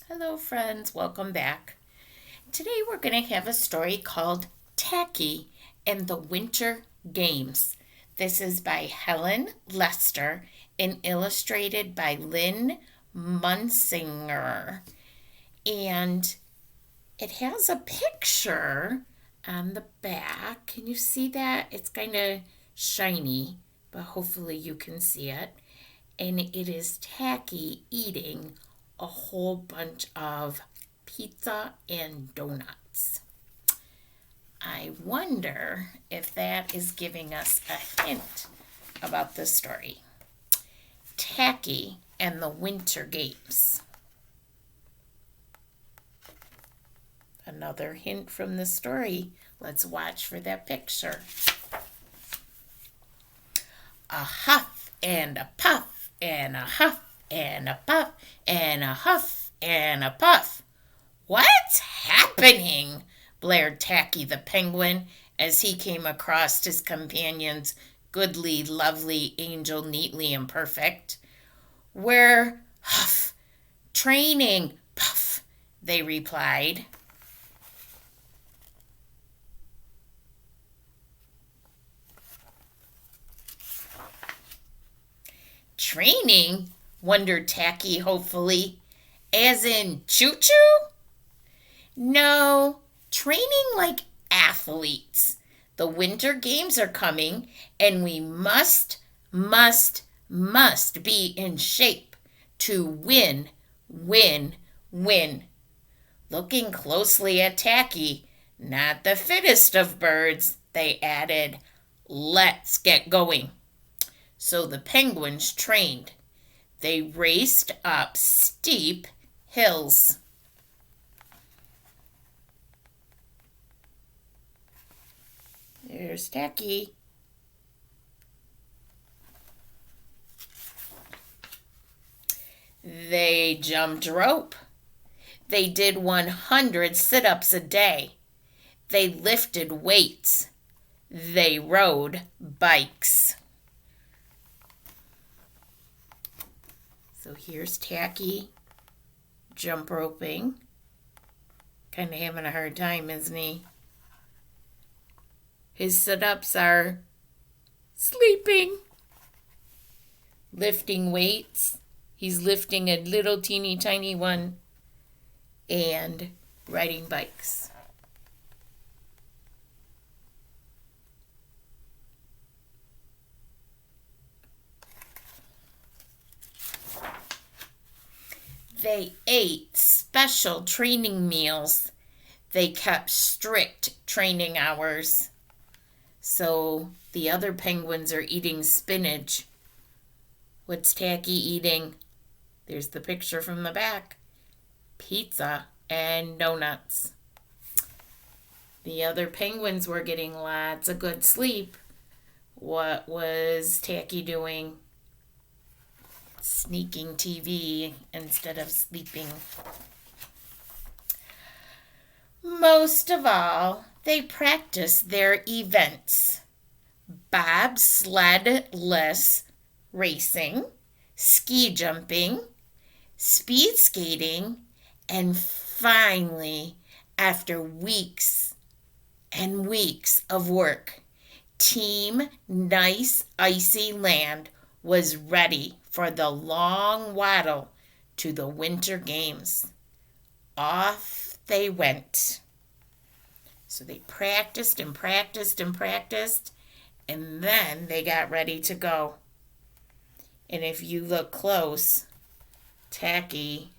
Hello, friends. Welcome back. Today we're going to have a story called Tacky and the Winter Games. This is by Helen Lester and illustrated by Lynn Munsinger. And it has a picture on the back. Can you see that? It's kind of shiny, but hopefully you can see it. And it is Tacky eating a whole bunch of pizza and donuts. I wonder if that is giving us a hint about the story. Tacky and the Winter Games. Another hint from the story. Let's watch for that picture. A huff and a puff and a huff and a puff and a huff and a puff. What's happening? Blared Tacky the penguin as he came across his companions, Goodly, Lovely, Angel, Neatly, and Perfect. We're huff, training, puff, they replied. Training? Wondered Tacky hopefully. As in choo-choo? No, training like athletes. The Winter Games are coming, and we must be in shape to win, win, win. Looking closely at Tacky, not the fittest of birds, they added, let's get going. So the penguins trained. They raced up steep hills. There's Tacky. They jumped rope. They did 100 sit-ups a day. They lifted weights. They rode bikes. So here's Tacky jump roping. Kind of having a hard time, isn't he? His sit-ups are sleeping. Lifting weights. He's lifting a little teeny tiny one. And riding bikes. They ate special training meals. They kept strict training hours. So the other penguins are eating spinach. What's Tacky eating? There's the picture from the back. Pizza and donuts. The other penguins were getting lots of good sleep. What was Tacky doing? Sneaking TV instead of sleeping. Most of all, they practiced their events. Bobsledless racing, ski jumping, speed skating, and finally, after weeks and weeks of work, Team Nice Icy Land was ready for the long waddle to the Winter Games. Off they went. So they practiced and practiced and practiced, and then they got ready to go. And if you look close, Tacky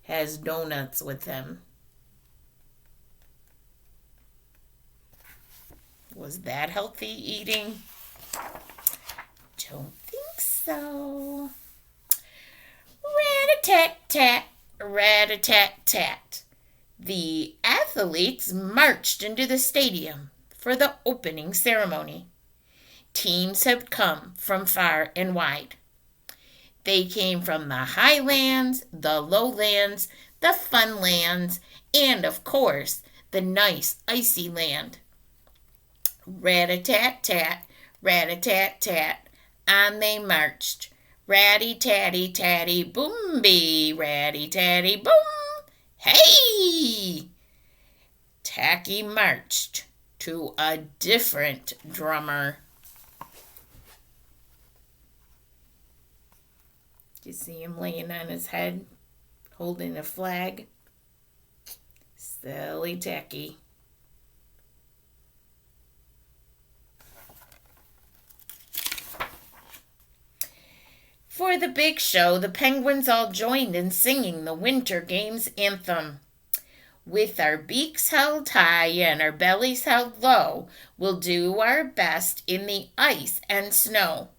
has donuts with him. Was that healthy eating? Don't think so. Rat-a-tat-tat, rat-a-tat-tat. The athletes marched into the stadium for the opening ceremony. Teams had come from far and wide. They came from the highlands, the lowlands, the fun lands, and of course, the nice icy land. Rat-a-tat-tat, rat-a-tat-tat, on they marched, Ratty-tatty, tatty, boom-bee, ratty-tatty, boom. Hey! Tacky marched to a different drummer. Do you see him laying on his head, holding a flag? Silly Tacky. For the big show, the penguins all joined in singing the Winter Games anthem. With our beaks held high and our bellies held low, we'll do our best in the ice and snow.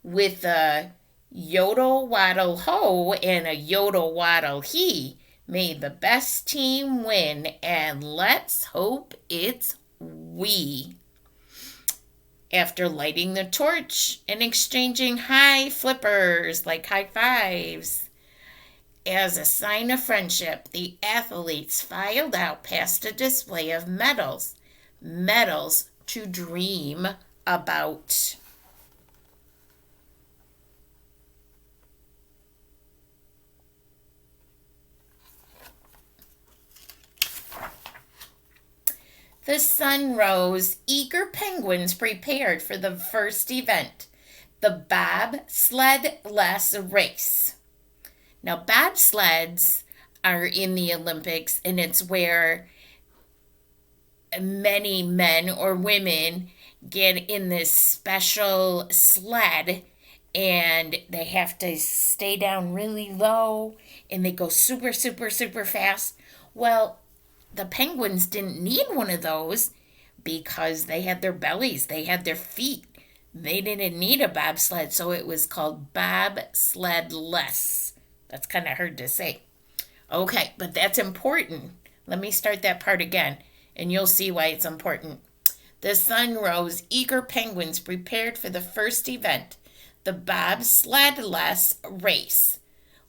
With a yodel waddle ho and a yodel waddle he, may the best team win, and let's hope it's we. After lighting the torch and exchanging high flippers like high fives, as a sign of friendship, the athletes filed out past a display of medals. Medals to dream about. The sun rose. Eager penguins prepared for the first event, the bobsled-less race. Now, bobsleds are in the Olympics, and it's where many men or women get in this special sled, and they have to stay down really low, and they go super, super, super fast. Well, the penguins didn't need one of those because they had their bellies, they had their feet. They didn't need a bobsled, so it was called bobsled-less. That's kind of hard to say. Okay, but that's important. Let me start that part again, and you'll see why it's important. The sun rose. Eager penguins prepared for the first event, the bobsled-less race.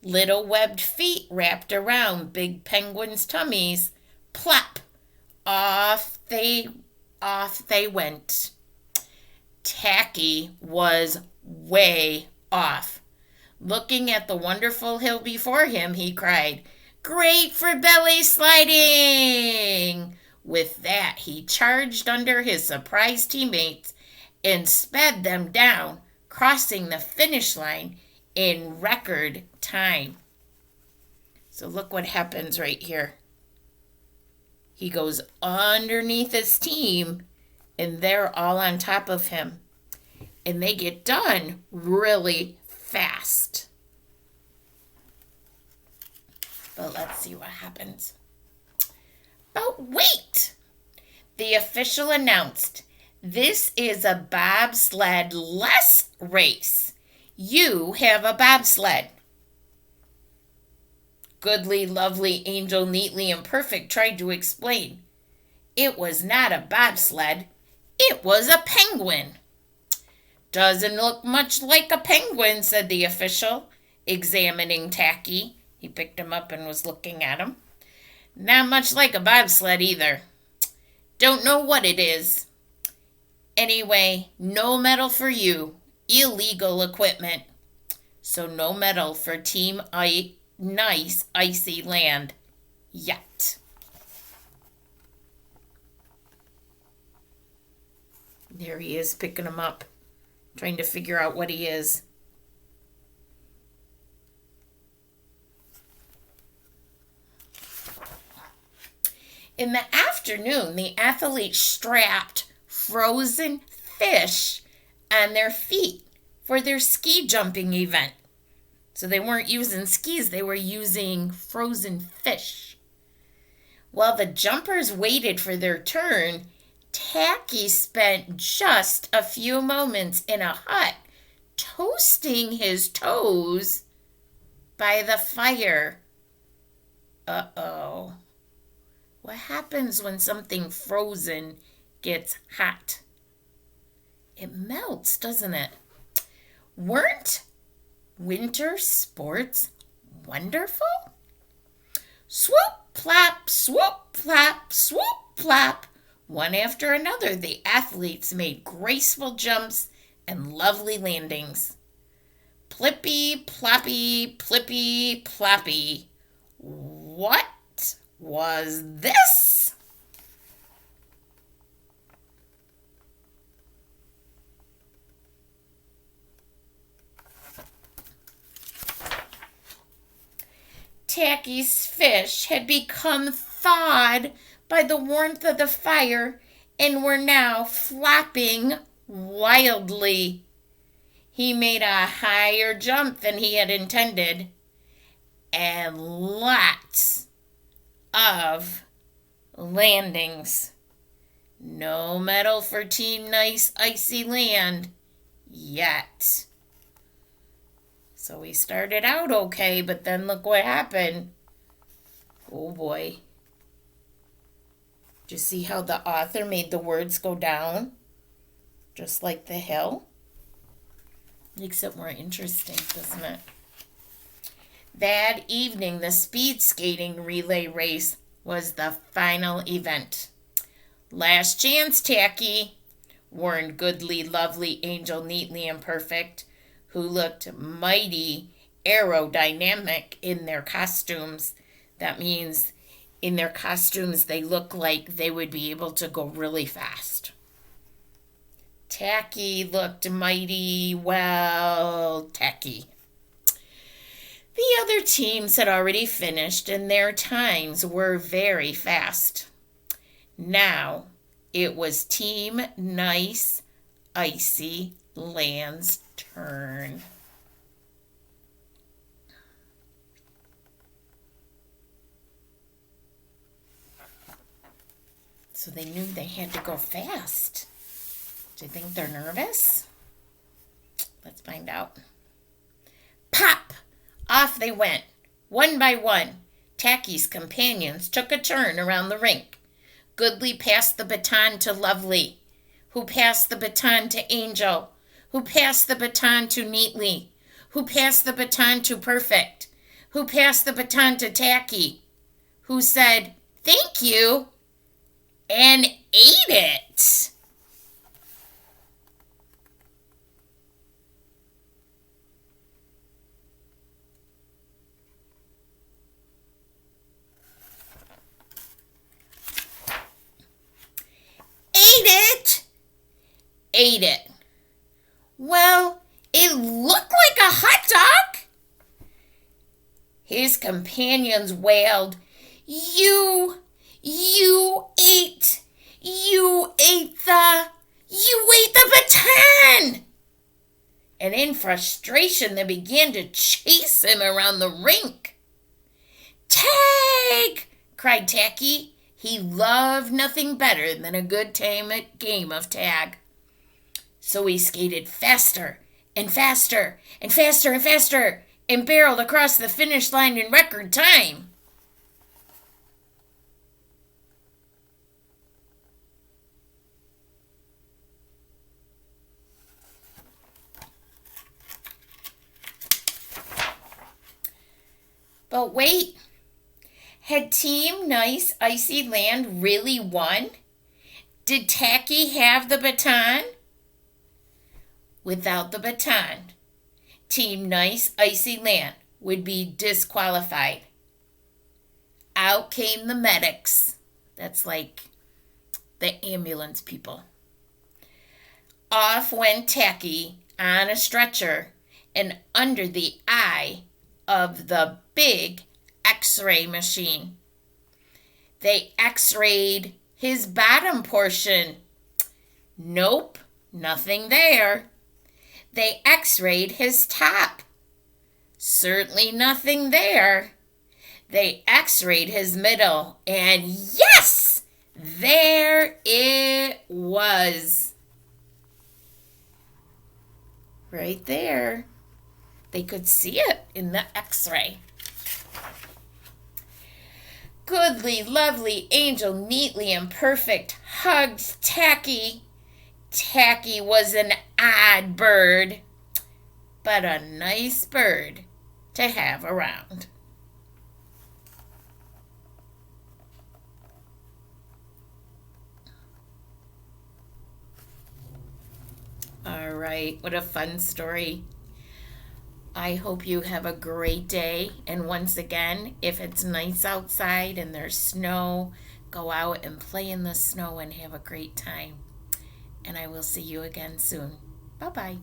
Little webbed feet wrapped around big penguins' tummies. Plop! Off they went. Tacky was way off. Looking at the wonderful hill before him, he cried, "Great for belly sliding!" With that, he charged under his surprised teammates and sped them down, crossing the finish line in record time. So look what happens right here. He goes underneath his team, and they're all on top of him. And they get done really fast. But let's see what happens. But wait! The official announced, "This is a bobsled-less race. You have a bobsled." Goodly, lovely, angel, neatly, and perfect tried to explain. It was not a bobsled. It was a penguin. "Doesn't look much like a penguin," said the official, examining Tacky. He picked him up and was looking at him. "Not much like a bobsled either. Don't know what it is. Anyway, no medal for you. Illegal equipment. So no medal for Team Nice Icy Land yet." There he is, picking him up, trying to figure out what he is. In the afternoon, the athletes strapped frozen fish on their feet for their ski jumping event. So they weren't using skis, they were using frozen fish. While the jumpers waited for their turn, Tacky spent just a few moments in a hut toasting his toes by the fire. Uh-oh. What happens when something frozen gets hot? It melts, doesn't it? Weren't winter sports wonderful? Swoop, plop, swoop, plop, swoop, plop. One after another, the athletes made graceful jumps and lovely landings. Plippy, ploppy, plippy, ploppy. What was this? Tacky's fish had become thawed by the warmth of the fire and were now flapping wildly. He made a higher jump than he had intended, and lots of landings. No medal for Team Nice Icy Land yet. So we started out okay, but then look what happened. Oh boy. Did you see how the author made the words go down? Just like the hill? Makes it more interesting, doesn't it? That evening, the speed skating relay race was the final event. Last chance, Tacky, warned goodly, lovely Angel Neatly Imperfect, who looked mighty aerodynamic in their costumes. That means in their costumes they look like they would be able to go really fast. Tacky looked mighty, tacky. The other teams had already finished and their times were very fast. Now it was Team Nice Icy Land's turn. So they knew they had to go fast. Do you think they're nervous? Let's find out. Pop! Off they went, one by one. Tacky's companions took a turn around the rink. Goodly passed the baton to Lovely, who passed the baton to Angel, who passed the baton to Neatly, who passed the baton to Perfect, who passed the baton to Tacky, who said, "Thank you," and ate it. Ate it. Well, it looked like a hot dog. His companions wailed, You ate the baton. And in frustration, they began to chase him around the rink. Tag! Cried Tacky. He loved nothing better than a good game of tag. So he skated faster and faster and faster and faster and barreled across the finish line in record time. But wait, had Team Nice Icy Land really won? Did Tacky have the baton? Without the baton, Team Nice Icy Land would be disqualified. Out came the medics. That's like the ambulance people. Off went Tacky on a stretcher and under the eye of the big X-ray machine. They X-rayed his bottom portion. Nope, nothing there. They X-rayed his top. Certainly nothing there. They X-rayed his middle, and yes, there it was. Right there. They could see it in the X-ray. Goodly, lovely Angel, Neatly Imperfect hugged Tacky. Tacky was an odd bird, but a nice bird to have around. All right, what a fun story. I hope you have a great day. And once again, if it's nice outside and there's snow, go out and play in the snow and have a great time. And I will see you again soon. Bye bye.